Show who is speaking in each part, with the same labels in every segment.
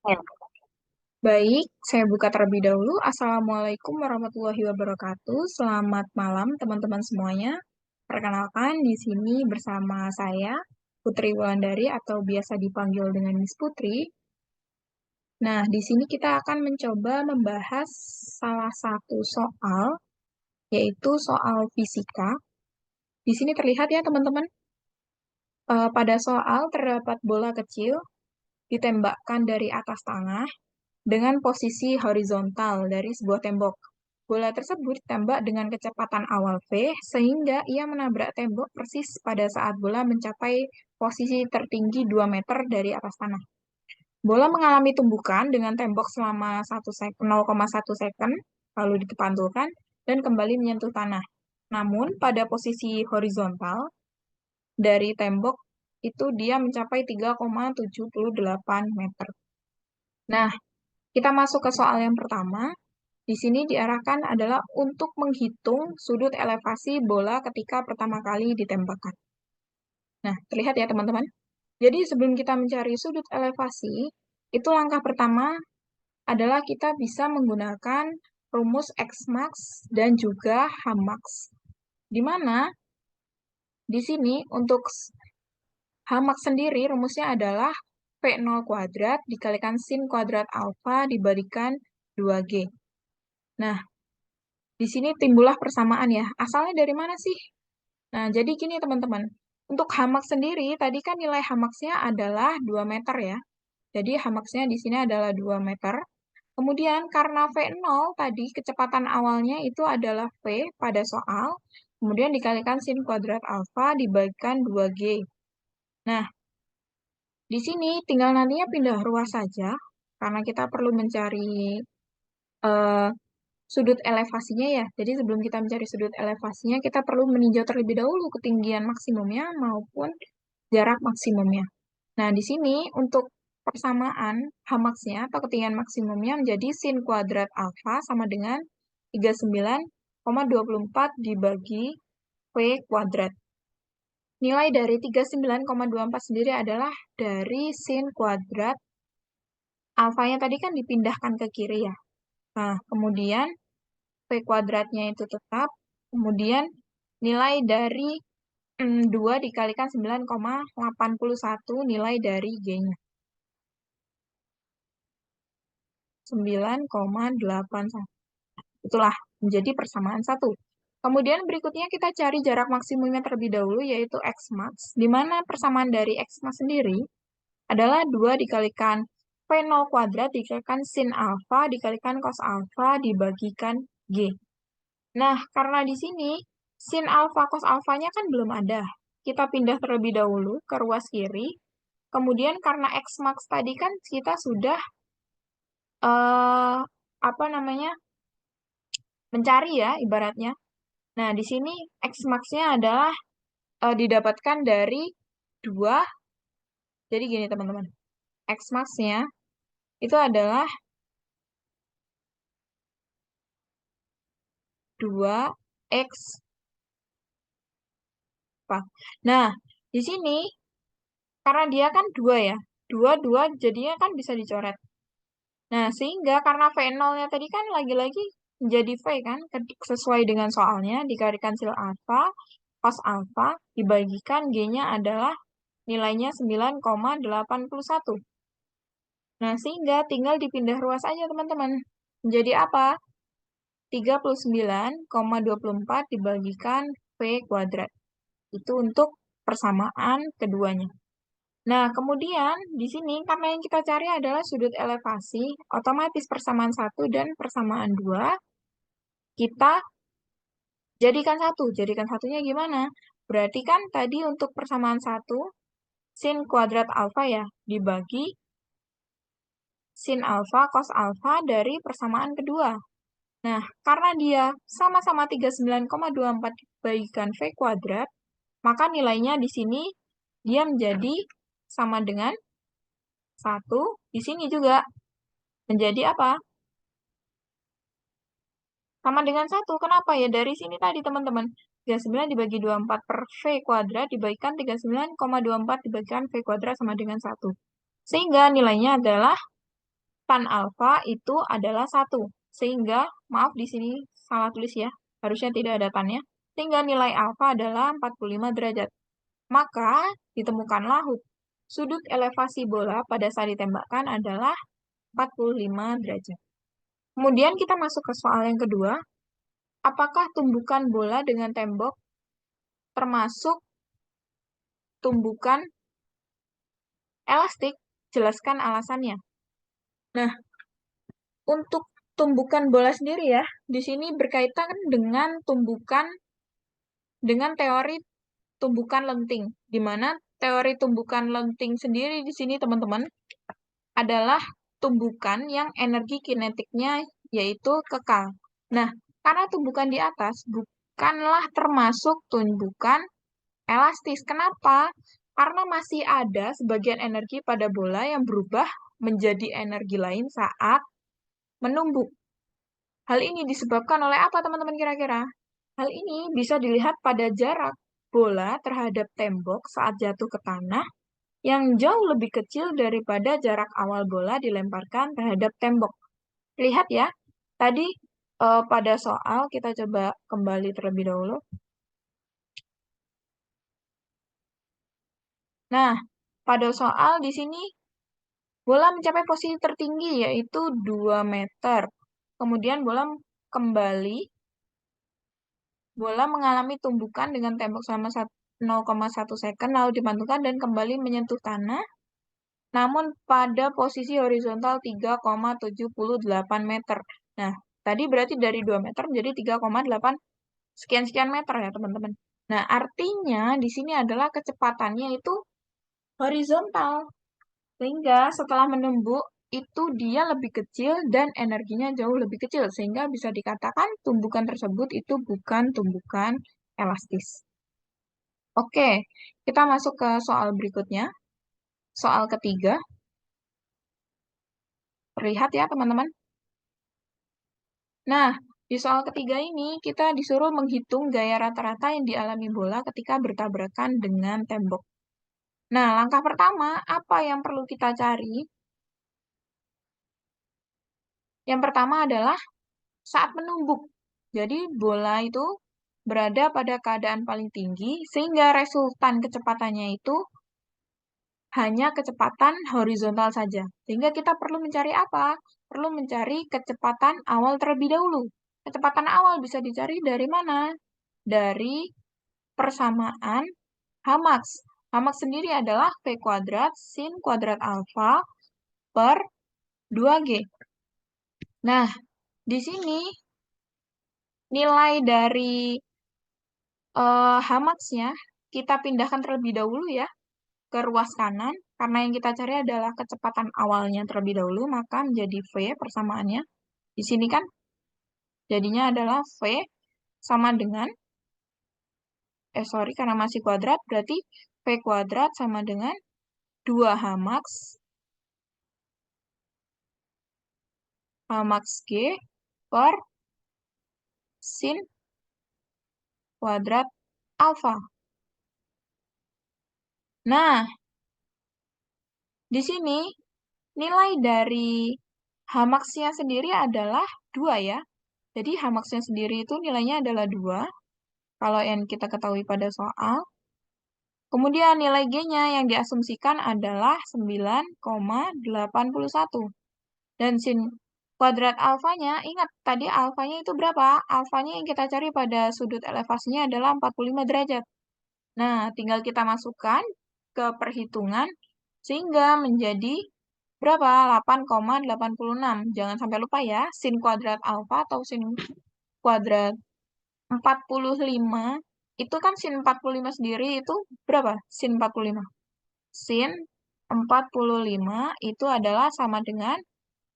Speaker 1: Ya. Baik, saya buka terlebih dahulu. Assalamualaikum warahmatullahi wabarakatuh. Selamat malam teman-teman semuanya. Perkenalkan, di sini bersama saya, Putri Wulandari atau biasa dipanggil dengan Miss Putri. Nah, di sini kita akan mencoba membahas salah satu soal, yaitu soal fisika. Di sini terlihat ya teman-teman, pada soal terdapat bola kecil ditembakkan dari atas tanah dengan posisi horizontal dari sebuah tembok. Bola tersebut ditembak dengan kecepatan awal v, sehingga ia menabrak tembok persis pada saat bola mencapai posisi tertinggi 2 meter dari atas tanah. Bola mengalami tumbukan dengan tembok selama 0,1 second, lalu dipantulkan, dan kembali menyentuh tanah. Namun, pada posisi horizontal dari tembok, itu dia mencapai 3,78 meter. Nah, kita masuk ke soal yang pertama. Di sini diarahkan adalah untuk menghitung sudut elevasi bola ketika pertama kali ditembakkan. Nah, terlihat ya teman-teman. Jadi sebelum kita mencari sudut elevasi, itu langkah pertama adalah kita bisa menggunakan rumus X-max dan juga H-max. Di mana di sini untuk H-max sendiri rumusnya adalah V0 kuadrat dikalikan sin kuadrat alfa diberikan 2G. Nah, di sini timbullah persamaan ya. Asalnya dari mana sih? Nah, jadi gini teman-teman. Untuk hamak sendiri, tadi kan nilai hamaknya adalah 2 meter ya. Jadi hamaknya di sini adalah 2 meter. Kemudian karena V0 tadi kecepatan awalnya itu adalah V pada soal. Kemudian dikalikan sin kuadrat alfa dibagikan 2G. Nah, di sini tinggal nantinya pindah ruas saja. Karena kita perlu mencari eh, sudut elevasinya ya. Jadi sebelum kita mencari sudut elevasinya, kita perlu meninjau terlebih dahulu ketinggian maksimumnya maupun jarak maksimumnya. Nah, di sini untuk persamaan Hmax-nya atau ketinggian maksimumnya menjadi sin kuadrat alfa sama dengan 39,24 dibagi V kuadrat. Nilai dari 39,24 sendiri adalah dari sin kuadrat alfanya tadi kan dipindahkan ke kiri ya. Nah, kemudian V kuadratnya itu tetap, kemudian nilai dari 2 dikalikan 9,81 nilai dari G-nya. 9,81. Itulah menjadi persamaan 1. Kemudian berikutnya kita cari jarak maksimumnya terlebih dahulu, yaitu X-max, di mana persamaan dari X-max sendiri adalah 2 dikalikan V0 kuadrat dikalikan sin alfa dikalikan cos alfa dibagikan G. Nah, karena di sini sin alfa cos alfanya kan belum ada. Kita pindah terlebih dahulu ke ruas kiri. Kemudian karena X max tadi kan kita sudah apa namanya? Mencari ya ibaratnya. Nah, di sini X max-nya adalah didapatkan dari 2. Jadi gini teman-teman. X max-nya itu adalah 2X apa? Nah, di sini karena dia kan 2 ya. 2, 2 jadinya kan bisa dicoret. Nah, sehingga karena V0-nya tadi kan lagi-lagi menjadi V kan, sesuai dengan soalnya, dikalikan sil alfa, cos alfa, dibagikan G-nya adalah nilainya 9,81. Nah, sehingga tinggal dipindah ruas aja teman-teman. Menjadi apa? 39,24 dibagikan V kuadrat. Itu untuk persamaan keduanya. Nah, kemudian di sini karena yang kita cari adalah sudut elevasi, otomatis persamaan 1 dan persamaan 2 kita jadikan 1. Jadikan satunya gimana? Berarti kan tadi untuk persamaan 1 sin kuadrat alfa ya, dibagi sin alfa cos alfa dari persamaan kedua. Nah, karena dia sama-sama 39,24 dibagikan V kuadrat, maka nilainya di sini dia menjadi sama dengan 1. Di sini juga menjadi apa? Sama dengan 1. Kenapa ya? Dari sini tadi teman-teman. 39 dibagi 24 per V kuadrat dibagikan 39,24 dibagikan V kuadrat sama dengan 1. Sehingga nilainya adalah tan alfa itu adalah 1. Sehingga, maaf di sini salah tulis ya, harusnya tidak ada tannya. Sehingga nilai alfa adalah 45 derajat. Maka, ditemukanlah sudut elevasi bola pada saat ditembakkan adalah 45 derajat. Kemudian kita masuk ke soal yang kedua. Apakah tumbukan bola dengan tembok termasuk tumbukan elastik? Jelaskan alasannya. Nah, untuk tumbukan bola sendiri ya, di sini berkaitan dengan dengan teori tumbukan lenting, di mana teori tumbukan lenting sendiri di sini teman-teman adalah tumbukan yang energi kinetiknya yaitu kekal. Nah, karena tumbukan di atas bukanlah termasuk tumbukan elastis. Kenapa? Karena masih ada sebagian energi pada bola yang berubah menjadi energi lain saat menumbuk. Hal ini disebabkan oleh apa teman-teman kira-kira? Hal ini bisa dilihat pada jarak bola terhadap tembok saat jatuh ke tanah yang jauh lebih kecil daripada jarak awal bola dilemparkan terhadap tembok. Lihat ya, tadi pada soal kita coba kembali terlebih dahulu. Nah, pada soal di sini bola mencapai posisi tertinggi yaitu 2 meter. Kemudian kembali bola mengalami tumbukan dengan tembok selama 0,1 second lalu dipantulkan dan kembali menyentuh tanah. Namun pada posisi horizontal 3,78 meter. Nah, tadi berarti dari 2 meter menjadi 3,8 sekian-sekian meter ya, teman-teman. Nah, artinya di sini adalah kecepatannya itu horizontal. Sehingga setelah menumbuk, itu dia lebih kecil dan energinya jauh lebih kecil. Sehingga bisa dikatakan tumbukan tersebut itu bukan tumbukan elastis. Oke, kita masuk ke soal berikutnya. Soal ketiga. Terlihat ya, teman-teman. Nah, di soal ketiga ini kita disuruh menghitung gaya rata-rata yang dialami bola ketika bertabrakan dengan tembok. Nah, langkah pertama, apa yang perlu kita cari? Yang pertama adalah saat menumbuk. Jadi, bola itu berada pada keadaan paling tinggi, sehingga resultan kecepatannya itu hanya kecepatan horizontal saja. Sehingga kita perlu mencari apa? Perlu mencari kecepatan awal terlebih dahulu. Kecepatan awal bisa dicari dari mana? Dari persamaan Hmax. Hmax sendiri adalah V kuadrat sin kuadrat alfa per 2G. Nah, di sini nilai dari Hmax-nya kita pindahkan terlebih dahulu ya ke ruas kanan. Karena yang kita cari adalah kecepatan awalnya terlebih dahulu, maka menjadi V persamaannya. Di sini kan jadinya adalah V sama dengan, karena masih kuadrat, berarti V kuadrat sama dengan 2 Hmax G per sin kuadrat alfa. Nah, di sini nilai dari Hmax-nya sendiri adalah 2 ya. Jadi Hmax-nya sendiri itu nilainya adalah 2, kalau yang kita ketahui pada soal. Kemudian nilai G-nya yang diasumsikan adalah 9,81. Dan sin kuadrat alfanya, ingat tadi alfanya itu berapa? Alfanya yang kita cari pada sudut elevasinya adalah 45 derajat. Nah, tinggal kita masukkan ke perhitungan sehingga menjadi berapa? 8,86. Jangan sampai lupa ya, sin kuadrat alfa atau sin kuadrat 45 itu kan sin 45 sendiri itu berapa? Sin 45. Sin 45 itu adalah sama dengan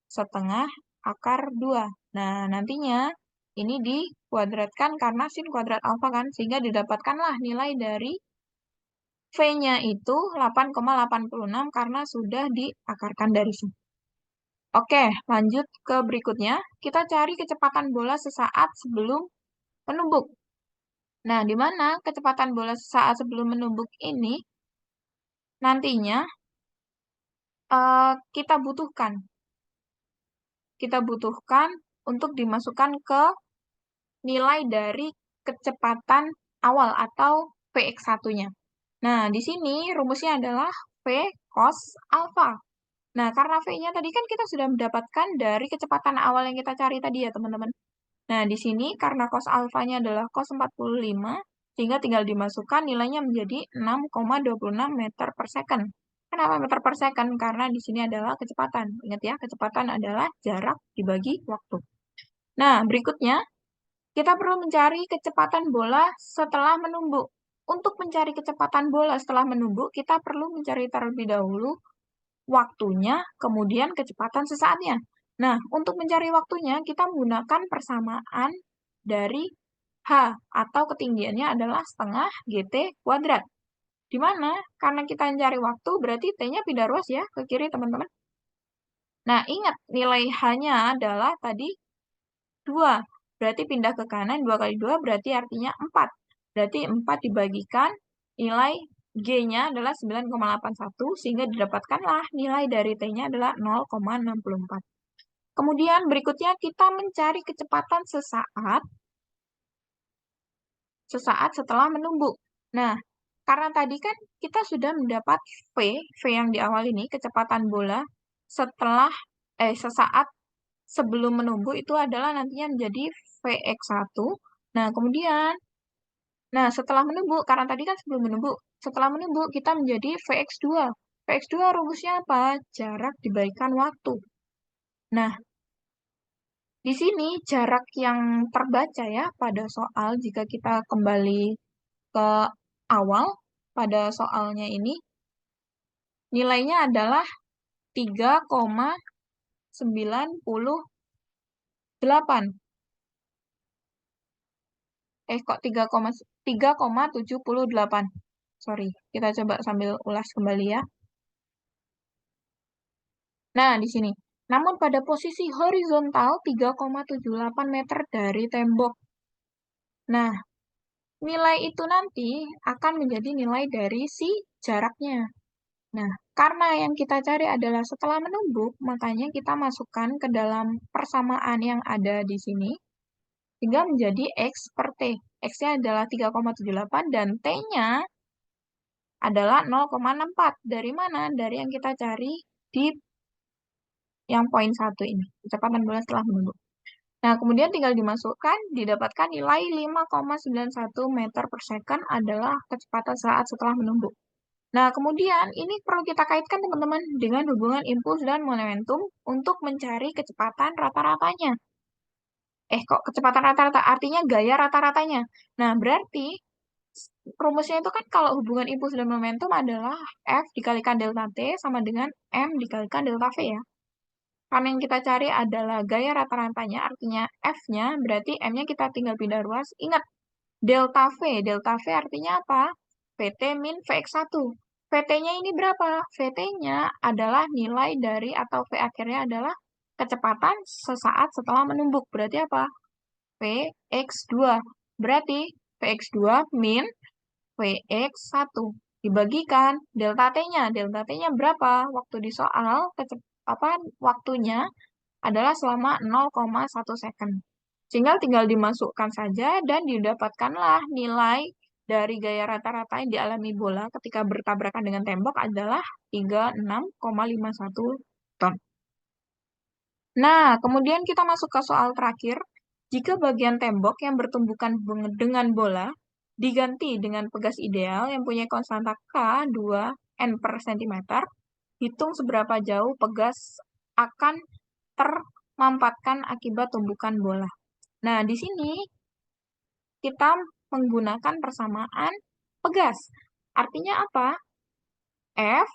Speaker 1: setengah akar 2. Nah, nantinya ini dikuadratkan karena sin kuadrat alfa kan, sehingga didapatkanlah nilai dari V-nya itu 8,86 karena sudah diakarkan dari sini. Oke, lanjut ke berikutnya. Kita cari kecepatan bola sesaat sebelum menumbuk. Nah, di mana kecepatan bola sesaat sebelum menumbuk ini nantinya kita butuhkan kita butuhkan untuk dimasukkan ke nilai dari kecepatan awal atau Vx1-nya. Nah, di sini rumusnya adalah V cos alfa. Nah, karena V-nya tadi kan kita sudah mendapatkan dari kecepatan awal yang kita cari tadi ya, teman-teman. Nah, di sini karena cos alfanya adalah cos 45, sehingga tinggal dimasukkan nilainya menjadi 6,26 meter per second. Kenapa meter per second? Karena di sini adalah kecepatan. Ingat ya, kecepatan adalah jarak dibagi waktu. Nah, berikutnya, kita perlu mencari kecepatan bola setelah menumbuk. Untuk mencari kecepatan bola setelah menumbuk, kita perlu mencari terlebih dahulu waktunya, kemudian kecepatan sesaatnya. Nah, untuk mencari waktunya, kita menggunakan persamaan dari H, atau ketinggiannya adalah setengah GT kuadrat. Di mana? Karena kita mencari waktu, berarti T-nya pindah ruas ya, ke kiri teman-teman. Nah, ingat, nilai H-nya adalah tadi 2. Berarti pindah ke kanan, 2 kali 2 berarti artinya 4. Berarti 4 dibagikan, nilai G-nya adalah 9,81, sehingga didapatkanlah nilai dari T-nya adalah 0,64. Kemudian berikutnya kita mencari kecepatan sesaat setelah menumbuk. Nah, karena tadi kan kita sudah mendapat V yang di awal ini, kecepatan bola sesaat sebelum menumbuk itu adalah nantinya menjadi Vx1. Nah, kemudian, setelah menumbuk, karena tadi kan sebelum menumbuk, setelah menumbuk kita menjadi Vx2. Vx2 rumusnya apa? Jarak diberikan waktu. Nah, di sini jarak yang terbaca ya pada soal, jika kita kembali ke awal, pada soalnya ini, nilainya adalah 3,98. Kok 3,78. Sorry, kita coba sambil ulas kembali ya. Nah, di sini. Namun pada posisi horizontal 3,78 meter dari tembok. Nah, nilai itu nanti akan menjadi nilai dari si jaraknya. Nah, karena yang kita cari adalah setelah menumbuk, makanya kita masukkan ke dalam persamaan yang ada di sini, sehingga menjadi X per T. X-nya adalah 3,78 dan T-nya adalah 0,64. Dari mana? Dari yang kita cari di yang poin 1 ini, kecepatan bola setelah menumbuk. Nah, kemudian tinggal dimasukkan, didapatkan nilai 5,91 meter per second adalah kecepatan saat setelah menumbuk. Nah, kemudian ini perlu kita kaitkan teman-teman dengan hubungan impuls dan momentum untuk mencari kecepatan rata-ratanya. Kok kecepatan rata-rata? Artinya gaya rata-ratanya. Nah, berarti rumusnya itu kan kalau hubungan impuls dan momentum adalah F dikalikan delta T sama dengan M dikalikan delta V ya. Karena yang kita cari adalah gaya rata-ratanya, artinya F-nya, berarti M-nya kita tinggal pindah ruas. Ingat, delta V. Delta V artinya apa? VT min Vx1. VT-nya ini berapa? VT-nya adalah nilai dari atau V akhirnya adalah kecepatan sesaat setelah menumbuk. Berarti apa? Vx2. Berarti Vx2 min Vx1 dibagikan delta T-nya. Delta T-nya berapa? Waktu di soal, waktunya adalah selama 0,1 second. Tinggal dimasukkan saja dan didapatkanlah nilai dari gaya rata-rata yang dialami bola ketika bertabrakan dengan tembok adalah 36,51 ton. Nah, kemudian kita masuk ke soal terakhir. Jika bagian tembok yang bertumbukan dengan bola diganti dengan pegas ideal yang punya konstanta K 2 N per cm, hitung seberapa jauh pegas akan termampatkan akibat tumbukan bola. Nah, di sini kita menggunakan persamaan pegas. Artinya apa? F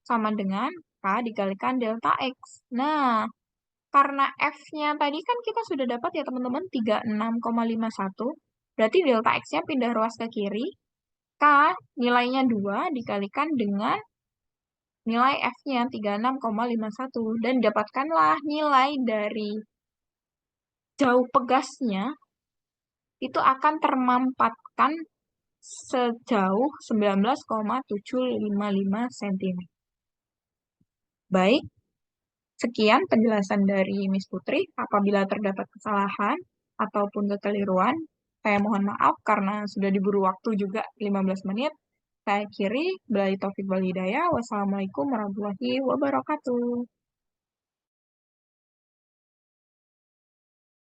Speaker 1: sama dengan K dikalikan delta X. Nah, karena F-nya tadi kan kita sudah dapat ya teman-teman 36,51. Berarti delta X-nya pindah ruas ke kiri. K nilainya 2 dikalikan dengan nilai F-nya 36,51. Dan dapatkanlah nilai dari jauh pegasnya itu akan termampatkan sejauh 19,755 cm. Baik, Sekian penjelasan dari Miss Putri. Apabila terdapat kesalahan ataupun kekeliruan, saya mohon maaf karena sudah diburu waktu juga 15 menit. Saya akhiri, billahi taufiq wal hidayah. Wassalamualaikum warahmatullahi wabarakatuh.